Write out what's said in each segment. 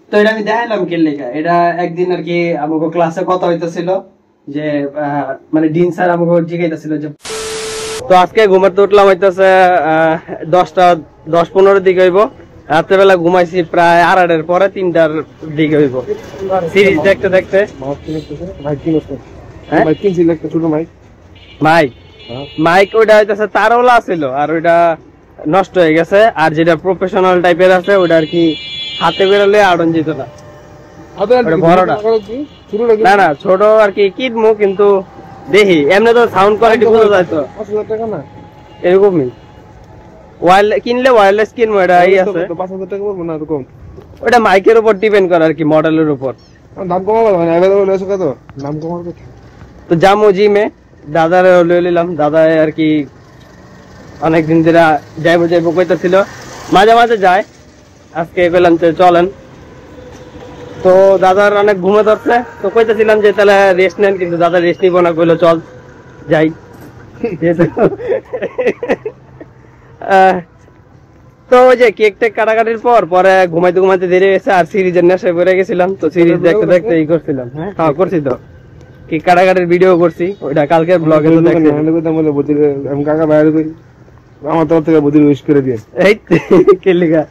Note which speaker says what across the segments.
Speaker 1: তো এটা আমি দেখাইলাম কে লেখা। এটা একদিন আর কি আমাকে ক্লাসে কথা হইতেছিল যে মানে ডিন স্যার আমাকে জিজ্ঞাসা যে, তো আজকে ঘুমাতে উঠলাম হইতেছে 10:15 দিকে হইব। রাত্রেবেলা ঘুমাইছি প্রায় 8টার পরে 3টার দিকে হইব। সিরিজ দেখতে দেখতে মাইক ওইটা হইতেছে তারওয়ালা ছিল, আর ওইটা নষ্ট হয়ে গেছে। আর যেটা প্রফেশনাল টাইপের আছে ওইটা আর কি হাতে বেরোলে আড়ন যেত না, বড়টা না না ছোট আর কি কিনবো, কিন্তু দেখি এমনি তো সাউন্ড কোয়ালিটি বোঝা যায় তো এরকমই। কিনলে ওয়্যারলেস কিনবো, এটা আছে
Speaker 2: 5,000 টাকা পড়বে না এরকম।
Speaker 1: ওটা মাইকের উপর ডিপেন্ড করে আর কি, মডেলের উপর
Speaker 2: দাম কমাবো মানে अवेलेबल আছে কত দাম কমাবো।
Speaker 1: তো জামু জিমে দাদারে লয়ে নিলাম। দাদা আর কি অনেকদিন ধরে যাইবো কইতেছিল, মাঝে মাঝে যায়। আজকে বললাম যে চলেন, তো দাদার অনেক ঘুমে ধরছে, তো কইতেছিলাম যে তাহলে রেস্ট নেন, কিন্তু দাদা রেস্ট নিবো না, কইলো চল যাই। তো ওই যে কেক টেক কাটাকাটির পরে ঘুমাইতে ঘুমাইতে দেরি হয়েছে, আর সিরিজের নেশায় পড়ে গেছিলাম। তো সিরিজ দেখতে দেখতে এই করছিলাম। হ্যাঁ করছি তো, কেক কাটাকাটির ভিডিও করছি, ওইটা কালকের ব্লগে তো দেখছি।
Speaker 2: আমি কাকা বাইরে করি, আমার তরফ থেকে বুদ্ধি উইশ করে দিয়ে।
Speaker 1: এই কে লিখা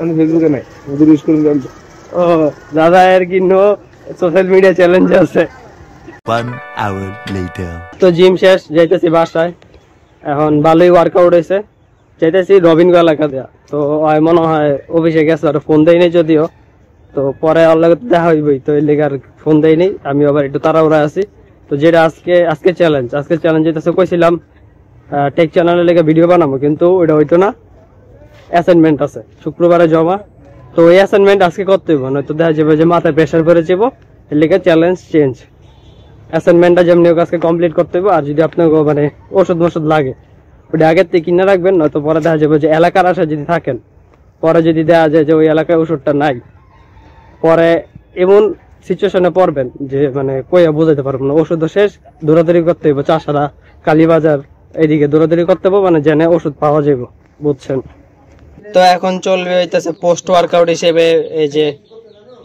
Speaker 2: আমি ফেসবুকে নাই, বুদ্ধি উইশ করে দেন।
Speaker 1: ও দাদা আর কি নো সোশ্যাল মিডিয়া চ্যালেঞ্জ আছে।
Speaker 3: 1 hour later
Speaker 1: তো জিম শেষ, যাইতেছি বাসায়। এখন ভালোই ওয়ার্কআউট হয়েছে, যাইতেছি রবিনগর এলাকা দেয়া। তো মনে হয় অফিসে গেছে, আর ফোন দেয় নাই যদিও, তো পরে আল্লাহ দেখা হইবই, তো এই লেগে আর ফোন দেয় নাই। আমি আবার একটু তাড়াহুড়া আছি। তো যেটা আজকে চ্যালেঞ্জ যেতেছে, কইছিলাম টেক চ্যানেলের লেগে ভিডিও বানাবো, কিন্তু ওইটা হইতো না, অ্যাসাইনমেন্ট আছে শুক্রবারে জমা। তো এই অ্যাসাইনমেন্ট আজকে করতে হইব, নয়তো দেখা যাবে যে মাথায় প্রেশার পড়ে যাবো। এর লেগে চ্যালেঞ্জ চেঞ্জ, অ্যাসাইনমেন্টটা যেমনি হোক আজকে কমপ্লিট করতে হইব। আর যদি আপনাকে মানে ওষুধ লাগে ওটা আগের থেকে কিনে রাখবেন, নয়তো পরে দেখা যাবে যে এলাকার আশা যদি থাকেন, পরে যদি দেখা যায় যে ওই এলাকায় ওষুধটা নাই, পরে এমন সিচুয়েশনে পড়বেন যে মানে কইয়া বোঝাতে পারবো না। ওষুধ শেষ, দৌড়াদৌড়ি করতে হইব, চাষারা কালীবাজার এইদিকে দৌড়াদৌড়ি করতে হইব, মানে জেনে ওষুধ পাওয়া যাবে, বুঝছেন। তো এখন চলবে হইতেছে পোস্ট ওয়ার্কআউট হিসেবে এই যে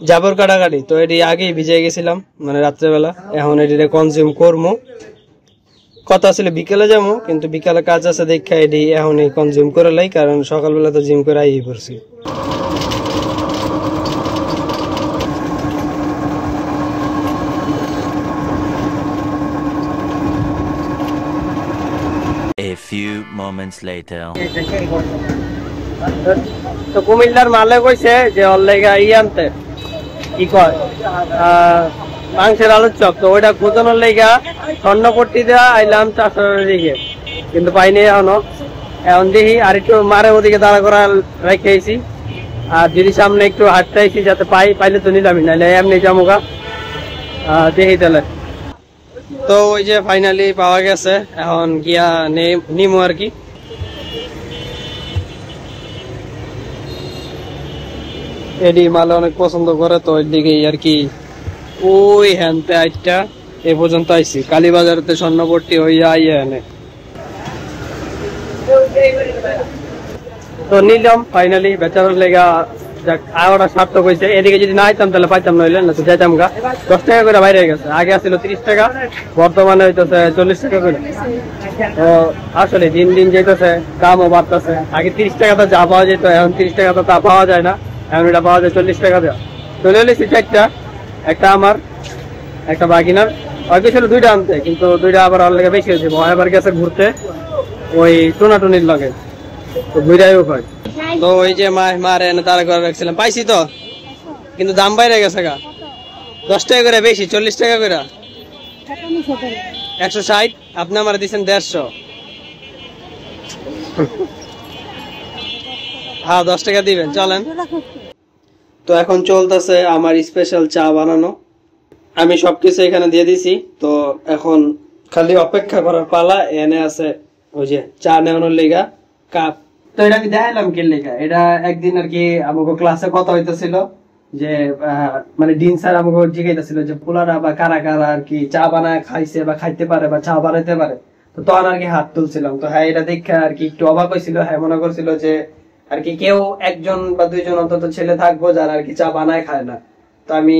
Speaker 1: জাবর কাটাকাটি। তো এটি আগেই ভিজে গেছিলাম মানে রাত্রেবেলা, এখন এটি কনজিউম করবো। কথা ছিল বিকেলে যাবো, কিন্তু বিকালে কাজ আছে দেখা এটি এখনই কনজিউম করে লাই, কারণ সকালবেলা তো জিম করে আই পড়ছি।
Speaker 3: a few moments later
Speaker 1: তো কুমিল্লার মালে কইছে যে অল্লেগা আনতে কি কয় মাংসের আলুর চপ। তো ওইটা খুঁজানোর লেগা স্বর্ণপট্টি দেওয়া আইলাম 400 দিকে, কিন্তু পাইনি এখনো। এখন দেখি আর একটু মারে ওদিকে দাঁড়া করা রেখেছি, আর যদি সামনে একটু হাঁটতে আইছি যাতে পাইলে তো নিলামই, নাইলে এমনি জামুগা। দেখি তাহলে। তো ওই যে ফাইনালি পাওয়া গেছে, এখন গিয়া নিমো আর কি। এডি মালে অনেক পছন্দ করে, তো ওই দিকেই আর কি ওই হ্যানতে আইটা এ পর্যন্ত আইছি। কালীবাজারতে স্বর্ণপট্টি হইয়া আইয়া এনে তো নিলাম ফাইনালি। বেচারার লেগা আওয়াটা সার্থক হয়েছে। এদিকে যদি না আইতাম তাহলে পাইতাম, নইলে না তো যাইতাম গা। 10 টাকা করে বাইরে গেছে, আগে আসছিল 30 টাকা, বর্তমানে হইতেছে 40 টাকা করে। তো আসলে দিন দিন যেতেছে, দামও বাড়তেছে। আগে 30 টাকা তো যা পাওয়া যেত, এখন 30 টাকা তো তা পাওয়া যায় না, এখন এটা পাওয়া যায় 40 টাকা দেওয়া। চলে এলেছি চারটা, একটা আমার একটা বাগিনার। আগে ছিল 2টা আনতে, কিন্তু 2টা আবার ওর লেগে বেশি হয়েছে। এবার গেছে ঘুরতে ওই টুনাটুনির লগে, তো ঘুরাইও হয়। তো ওই যে মারে এনে তারা করে রাখছিলাম, পাইছি তো, কিন্তু দাম বাইরে গেছে গা। 10 টাকা করে বেশি, 40 টাকা করে 160। আপনি আমার দিচ্ছেন 150। হ্যাঁ 10 টাকা দিবেন, চলেন। তো এখন চলতেছে আমার স্পেশাল চা বানানো। আমি সবকিছু এখানে দিয়ে দিছি, তো এখন খালি অপেক্ষা করার পালা। এনে আছে ওই যে চা নেওয়ানোর লেগা কাপ। তো এটা আমি দেখাইলাম কে লেগা। এটা একদিন আর কি আমাকে ক্লাসে কথা হইতেছিল যে মানে ডিন স্যার আমাকে জিজ্ঞাসা যে পোলারা বা কারা কারা আর কি চা বানায় খাইছে বা খাইতে পারে বা চা বানাইতে পারে। তো তখন আর কি হাত তুলছিলাম। তো হ্যাঁ এটা দেখে আর কি একটু অবাক হয়েছিল। হ্যাঁ মনে করছিল যে আর কি কেউ একজন বা দুইজন অন্তত ছেলে থাকবো যারা আর কি চা বানায় খায় না। তো আমি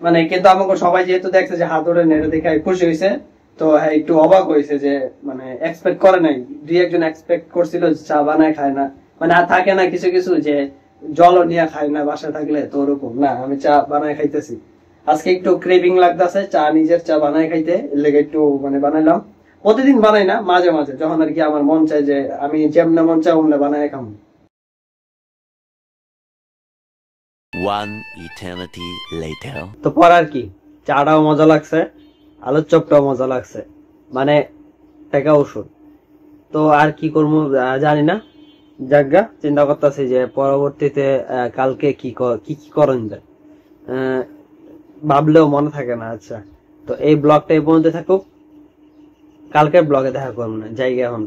Speaker 1: মানে কিন্তু আমাকে সবাই যেহেতু দেখছে যে হাত ধরে নেড়ে দেখে খুশি হয়েছে, তো হ্যাঁ একটু অবাক হয়েছে যে মানে এক্সপেক্ট করে নাই, দুই একজন এক্সপেক্ট করছিল যে চা বানায় খায় না, মানে আর থাকে না কিছু কিছু যে জলও নিয়ে খায় না বাসায় থাকলে, তো ওরকম না, আমি চা বানায় খাইতেছি। আজকে একটু ক্রেভিং লাগতেছে চা, নিজের চা বানায় খাইতে, লেগে একটু মানে বানাইলাম। প্রতিদিন বানাই না, মাঝে মাঝে যখন আর কি আমার মন চায় যে আমি যেমনে মন চাই অমনে বানায় খাম।
Speaker 3: One eternity later.
Speaker 1: তো পর আর কি, চাটাও মজা লাগছে, আলুর চপটাও মজা লাগছে, মানে টাকা ওষুধ। তো আর কি করবো জানি না, জায়গা চিন্তা করতেছি যে পরবর্তীতে কালকে কি কি করেন যায়, ভাবলেও মনে থাকে না। আচ্ছা, তো এই ব্লগটা এই পর্যন্ত থাকুক, কালকের ব্লগে দেখা করবো না, জায়গা এখন